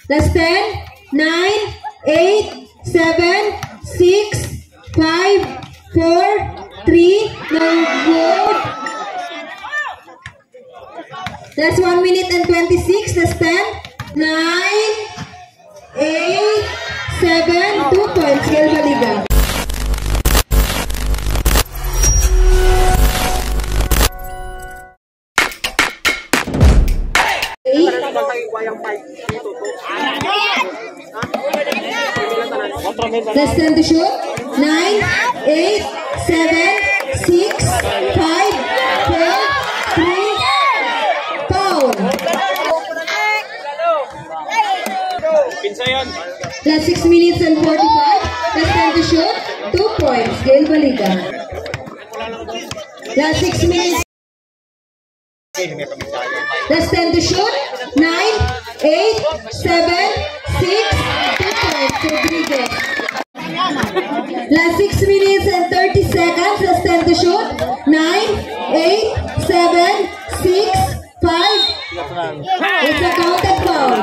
Last 10, 9, 8, 7, 6, 5, 4, 3, no good. That's 1 minute and 26. Last 10, 9, 8, 7, 2 points. Gail Baliga. Less than to shoot. 9, 8, 7, 6, 5, 4, 3, foul. Last 6 minutes and 45. Less than to shoot. 2 points. Gail Baliga. Last 6 minutes. Less than to shoot. 9, 8, 7, 6, 2 points. Rodriguez. Last 6 minutes and 30 seconds. Less than to shoot. 9, 8, 7, 6, 5. It's a counted foul.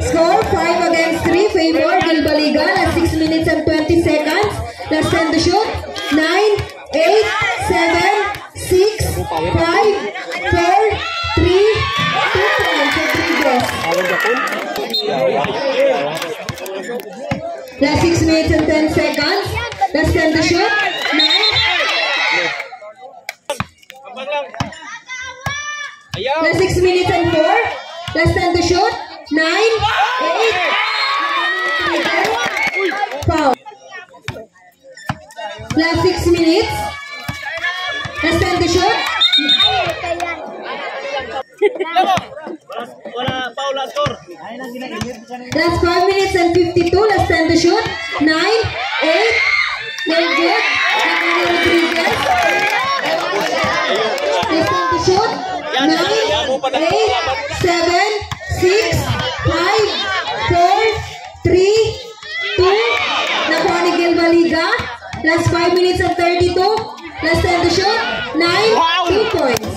Score 5 against 3. Favor Gail Baliga. Last 6 minutes and 20 seconds. Less than to shoot. 9, 8, 7, 6, 5, 4, 3, 2 points. Rodriguez. Last 6 minutes and 10 seconds. Less than to shoot. 9. Last 6 minutes and 4. Less than to shoot. 9, 8. Foul. Last 6 minutes. Less than to shoot. Last 5 minutes and 52. Less than to shoot. 9, 8. No good. Rodriguez. Less than to shoot. 9, 8, 7, 6, 5, 4, 3, 2. Nakuha ni Gail Baliga. Last 5 minutes and 32. Less than to shoot. 9, 2 points.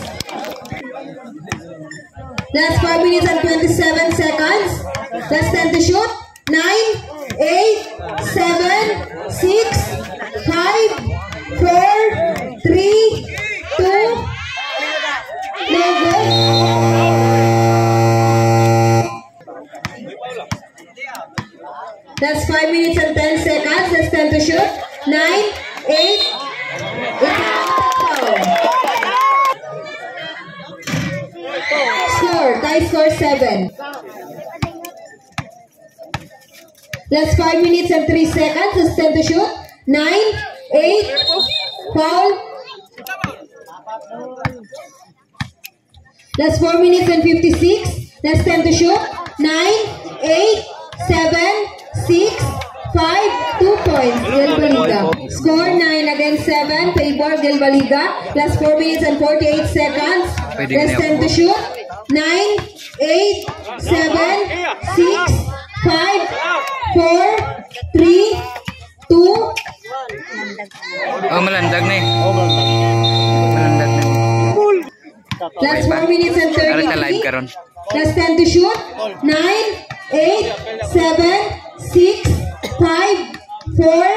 Last 5 minutes and 27 seconds. Less than to shoot. 9, 8, 7, 6, 5, 4, 3, 2. No good. That's 5 minutes and 10 seconds. Less than to shoot. 9, 8. Score. Tie score 7. Last 5 minutes and 3 seconds. Less than to shoot. 9, 8. Foul. Last 4 minutes and 56. Less than to shoot. 9, 8, 7, 6, 5, 2 points. Gail Baliga. Score 9 against 7. Favor Gail Baliga. Last 4 minutes and 48 seconds. Less than to shoot. 9, 8, 7, 6, 5, 4, 3, 2. Oh, malandag na eh. Malandag na. Last 4 minutes and 33. Last 10 to shoot. 9, 8, 7, 6, 5, 4.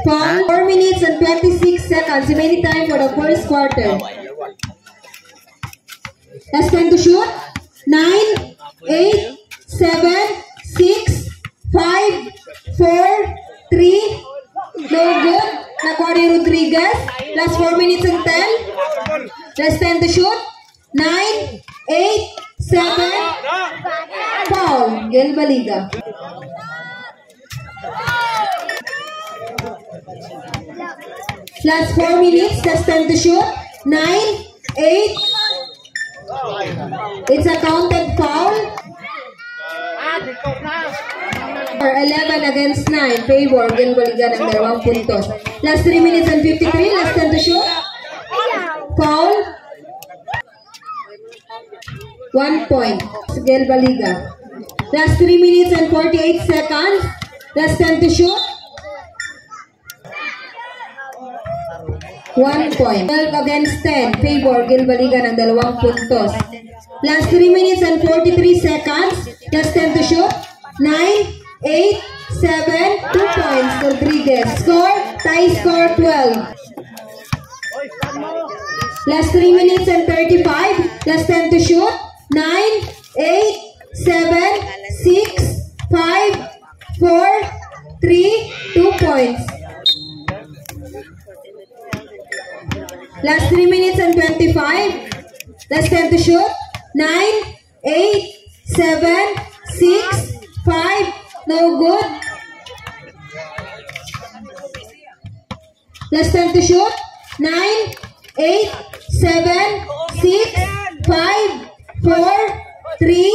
4 minutes and 26 seconds. Remaining time for the first quarter. Last 10 to shoot. 9, 8, 7, 6, 5, 4, 3. No good. Nakuha ni Rodriguez. Last 4 minutes and 10. Last 10 to shoot. 9, 8, 7. Foul. Gail Baliga. Last 4 minutes. Last 10 to shoot. 9, 8. It's a counted foul. 11 against 9. Favor Gail Baliga ng 2 puntos. Last 3 minutes and 53. Last 10 to shoot. Foul. 1 point. Gail Baliga. Last 3 minutes and 48 seconds. Last 10 to shoot. 1 point. 12 against 10. Favor Gilbaliga ng 2 puntos. Last 3 minutes and 43 seconds. Last 10 to shoot. 9, 8, 7, 2 points. Rodriguez. Score, tie score 12. Last 3 minutes and 35. Last 10 to shoot. 9, 8, 7, 6, 5, 4, 3, 2 points. Last 3 minutes and 25. Last 10 to shoot. 9, 8, 7, 6, 5. No good. Last 10 to shoot. 9, 8, 7, 6, 5, 4, 3.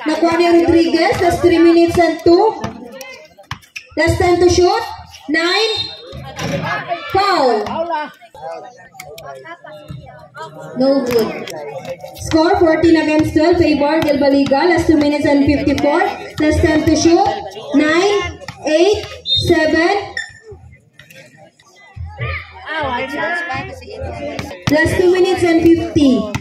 Nakuha ni Rodriguez. Last 3 minutes and 2. Last 10 to shoot. 9. Foul. No good. Score 14 against 12. Favor Gilbaliga. Last 2 minutes and 54. Last 10 to shoot. 9, 8, 7. Last 2 minutes and 50.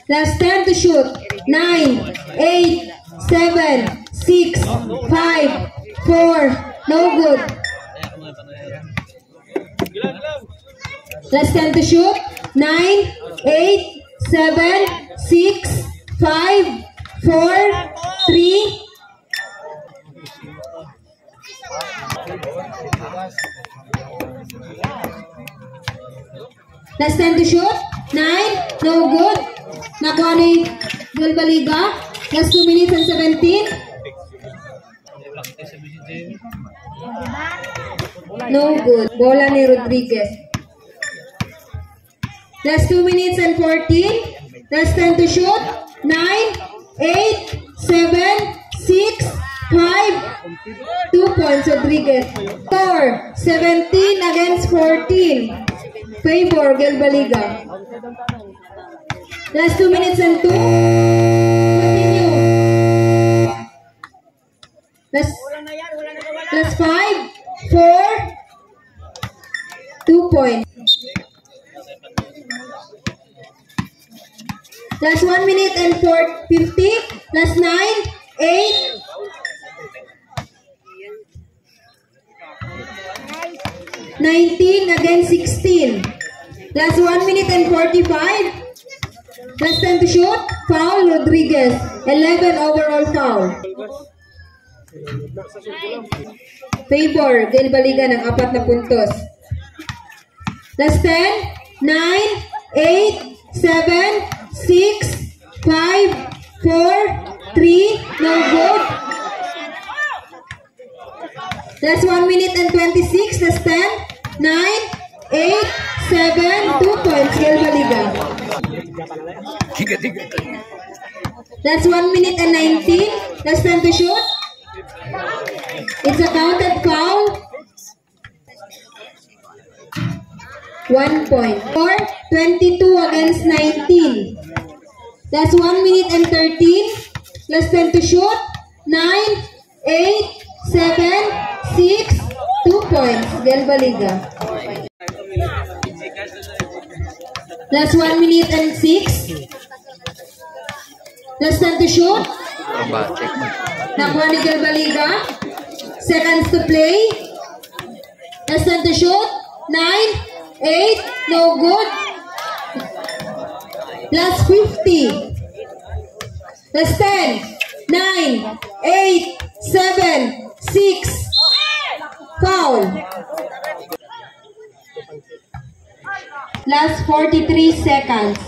Last 10 to shoot. 9, 8, 7, 6, 5, 4. No good. Last 10 to shoot. 9, 8, 7, 6, 5, 4, 3. Last 10 to shoot. 9. No good. Nakuha ni Gilbaliga. Last 2 minutes and 17. No good. Bola ni Rodriguez. Last 2 minutes and 14. Last 10 to shoot. 9, 8, 7, 6, 5. 2 points Rodriguez. Score 17 against 14. Favor Gilbaliga. Last 2 minutes and 2. Continue. Last 5, 4, 2 points. Last 1 minute and 50. Last 9, 8. Against 16. Last 1 minute and 45. Last 10 to shoot. Foul Rodriguez. 11 overall foul. Favor Gilbaliga ng 4 na puntos. Last 10. 9, 8, 7, 6, 5, 4, 3. No good. Last 1 minute and 26. Last 10. 9, 8, 7, 2 points Gilbaliga. That's 1 minute and 19. Last 10 to shoot. It's a counted foul. 1 point. Or 22 against 19. That's 1 minute and 13. Last 10 to shoot. 9, 8, 7, 6, 2 points Gilbaliga. Last 1 minute and 6. Last 10 to shoot. Nakuha ni Gilbaliga. Seconds to play. Last 10 to shoot. 9, 8. No good. Last 50. Last 10. 9, 8, 7, 6. Foul. Last 43 seconds.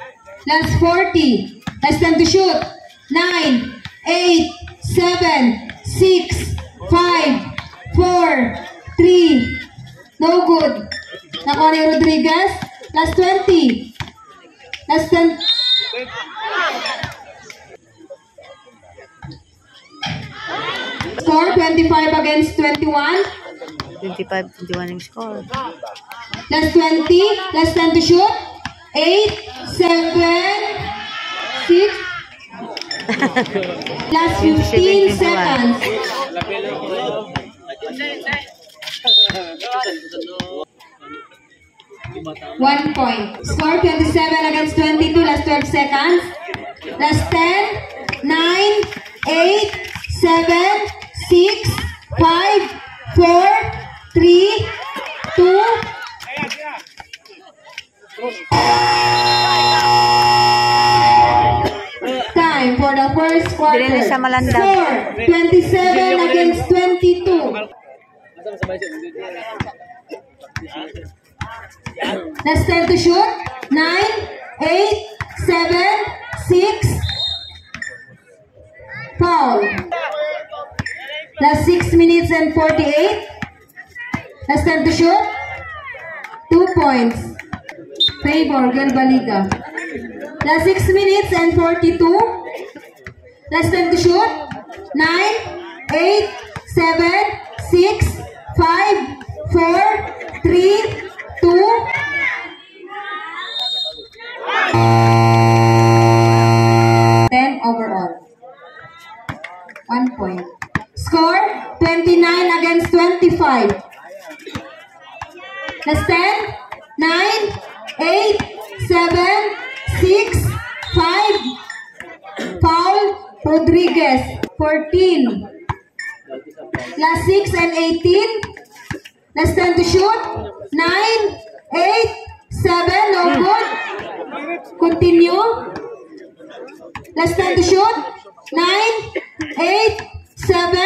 Last 40. Last 10 to shoot. 9, 8, 7, 6, 5, 4, 3. No good. Nakuha ni Rodriguez. Last 20. Last 10. Score 25 against 21. 25-21 yung score. Last 20. Last 10 to shoot. 8, 7, 6. Last 15 seconds. 1 point. Score 27 against 22. Last 12 seconds. Last 10, 9, 8, 7, 6, 5, 4, 3, 2. Time for the first quarter. Dili na siya malandag. Score 27 against 22. Last 10 to shoot. 9, 8, 7, 6. Foul. Last 6 minutes and 48. Last 10 to shoot. 2 points. Favor Galbaliga. Last 6 minutes and 42. Last 10 to shoot. 9, 8, 7, 6, 5, 4, 3, 2. Overall. 1 point. Score 29 against 25. Last 10, 9, 8, 7, 6, 5. Foul Rodriguez 14. Last 6 and 18. Last 10 to shoot. 9, 8, 7. No good. Continue. Last 10 to shoot. 9, 8, 7.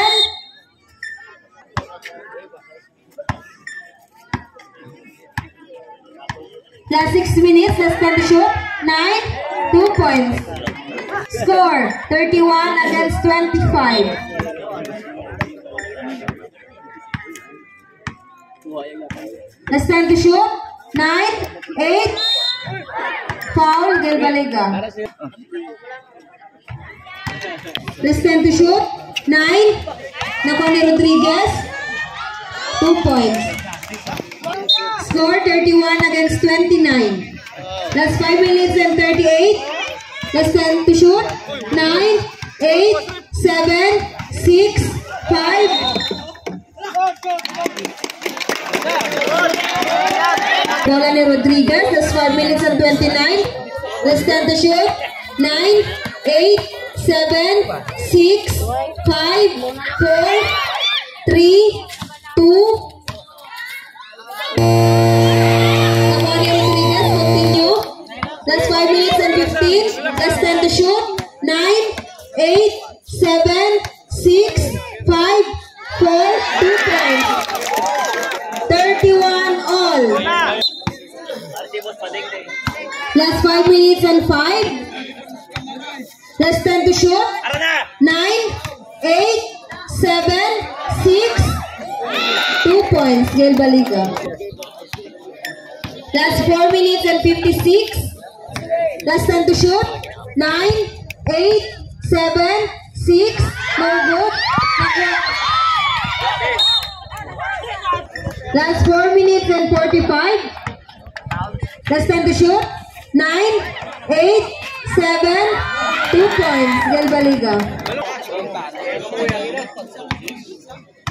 Last 6 minutes. Last 10 to shoot. 9, 2 points. Score 31 against 25. Last 10 to shoot. 9, 8. Foul Galbaliga. Last 10 to shoot. 9. Nakuha ni Rodriguez. 2 points. Score 31 against 29. Last 5 minutes and 38. Last 10 to shoot. 9, 8, 7, 6, 5. Bola ni Rodriguez. Last 5 minutes and 29. Last 10 to shoot. 9, 8, 7, 6, 5, 4, 3, 2. Continue. Last 5 minutes and 15. Last 10 to shoot. 9, 8, 7, 6, 5, 4, 2 points. 31 all. Last 5 minutes and 5. Last 10 to shoot. 9, 8, 7, 6. 2 points. Galbaliga. Last 4 minutes and 56. Last 10 to shoot. 9, 8, 7, 6. No good. Last 4 minutes and 45. Last 10 to shoot. 9, 8, 7, 2 points. Galbaliga.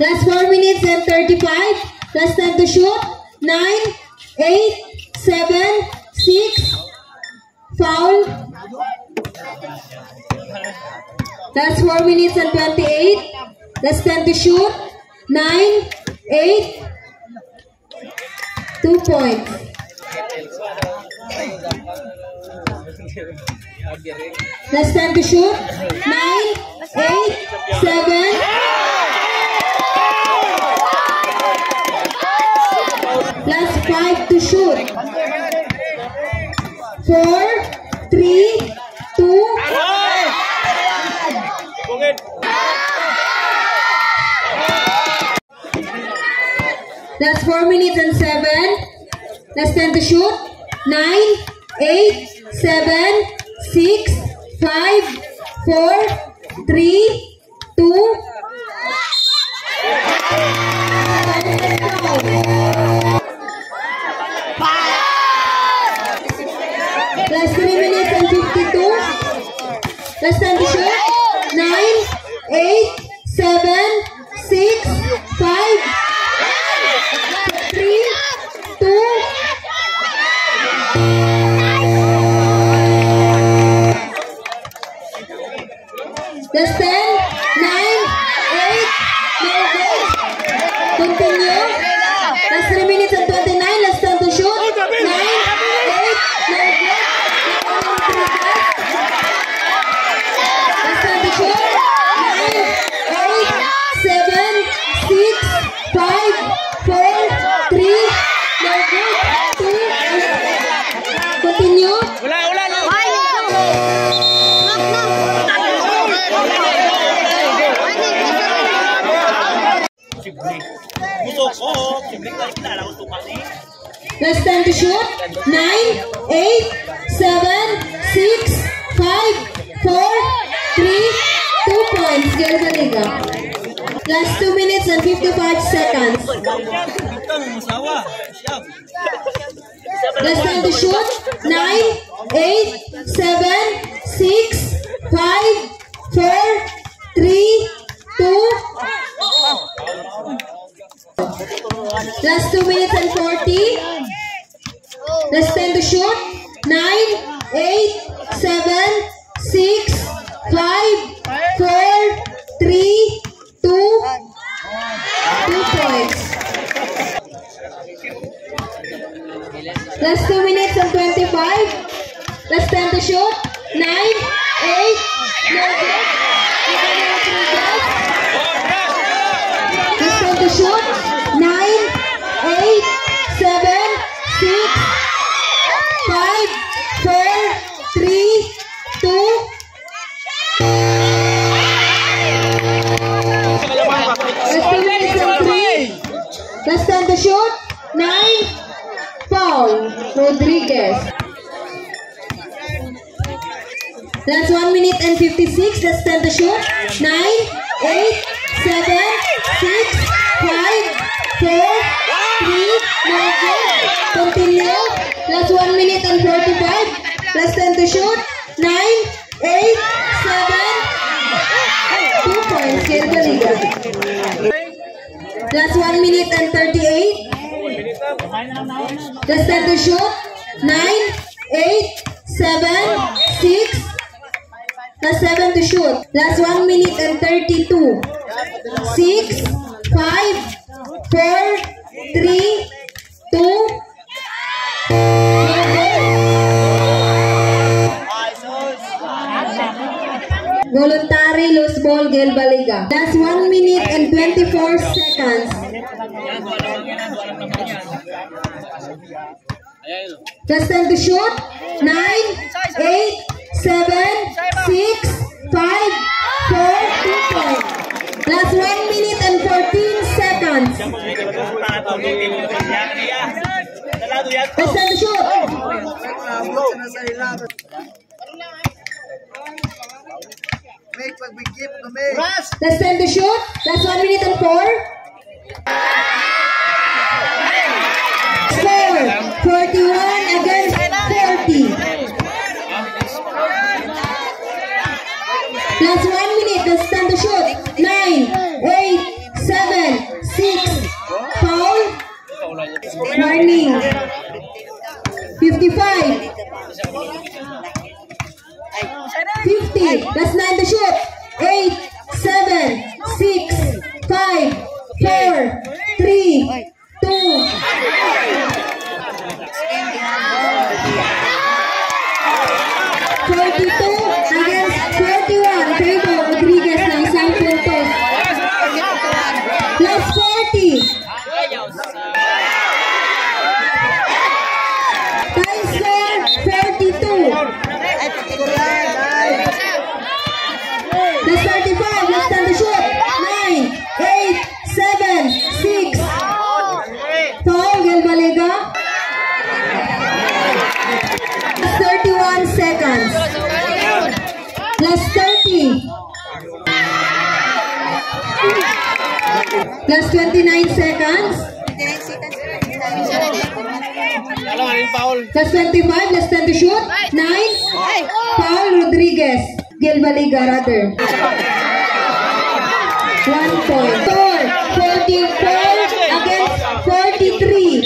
Last 4 minutes and 35. Last 10 to shoot. 9, 8, 7, 6. Foul. Last 4 minutes and 28. Last 10 to shoot. 9, 8. 2 points. Last 10 to shoot. 9, 8, 7. Last 5 to shoot. 4, 3, 2. Last 4 minutes and 7. Last 10 to shoot. 9, 8, 7, 6, 5, 4, 3, 2. Last 3 minutes and 52. Last 10 to shoot. 9, 8, 7, 6, 5. Last time to shoot. 9, 8, 7, 6, 5, 4, 3, 2 points. Girl Baliga. Last 2 minutes and 55 seconds. Last time to shoot. 9, 8, 7, 6, 5, 4, 3, 2. Last 2 minutes and 40. Last time to shoot. 9, 8, 7, 6, 5, 4, 3, 2. 2 points. Last 2 minutes and 25. Last time to shoot. 9, 8, no good. Last time to shoot. 9, 8, 7, 6, 5, 4, 3, 2. Last 2 minutes and 3. Last time to shoot. 9. Paul Rodriguez. Last 1 minute and 56. Last time to shoot. 9, 8, 7, 6, 5, 4, 3, no good. Continue. Last 1 minute and 45. Last time to shoot. 9, 8, 7, 2 points. Girl Baliga. Last 1 minute and 38. Last time to shoot. 9, 8, 7, 6. Last 7 to shoot. Last 1 minute and 32. 6, 5, 4, 3, 2. Voluntary loose ball, Girl Baliga. Last 1 minute and 24 seconds. Last time to shoot. 9, 8, 7, 6, 5, 4, 2 points. Last 1 minute and 14 seconds. Last time to shoot. Last time to shoot. Last 1 minute and 4. Score 41 against 40. Last 1 minute. Last time to shoot. 9, 8, 7, 6. Foul. Warning. 55. 50. Last 9 to shoot. 8, 7, 6, 5, 4, 3, 2. 42 against 41. Favor Rodriguez ng isang puntos. Last 40. Time score 42. Last 35. Last time to shoot. 9, 8, 7, 6. Foul, Girl Baliga. 31 seconds. Last 30. Last 29 seconds. Last 25. Last time to shoot. 9. Paul Rodriguez. Girl Baliga rather. 1 point. Score 44 against 43.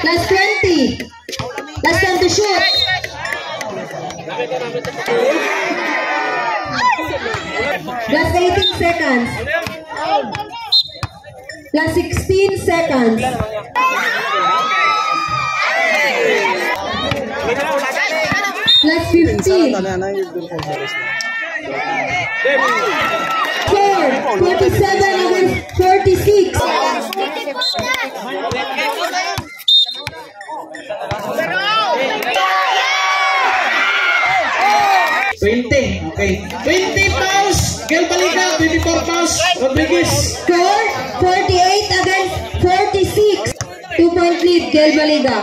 Last 20. Last time to shoot. Last 18 seconds. Last 16 seconds. Last 15. 47 against 46. 20. Okay. Gel Baliga, 24 pass, Rodriguez. Score 48 against 46. 2-point lead, Gel Baliga.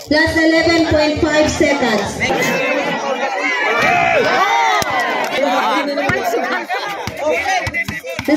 Last 11.5 seconds. The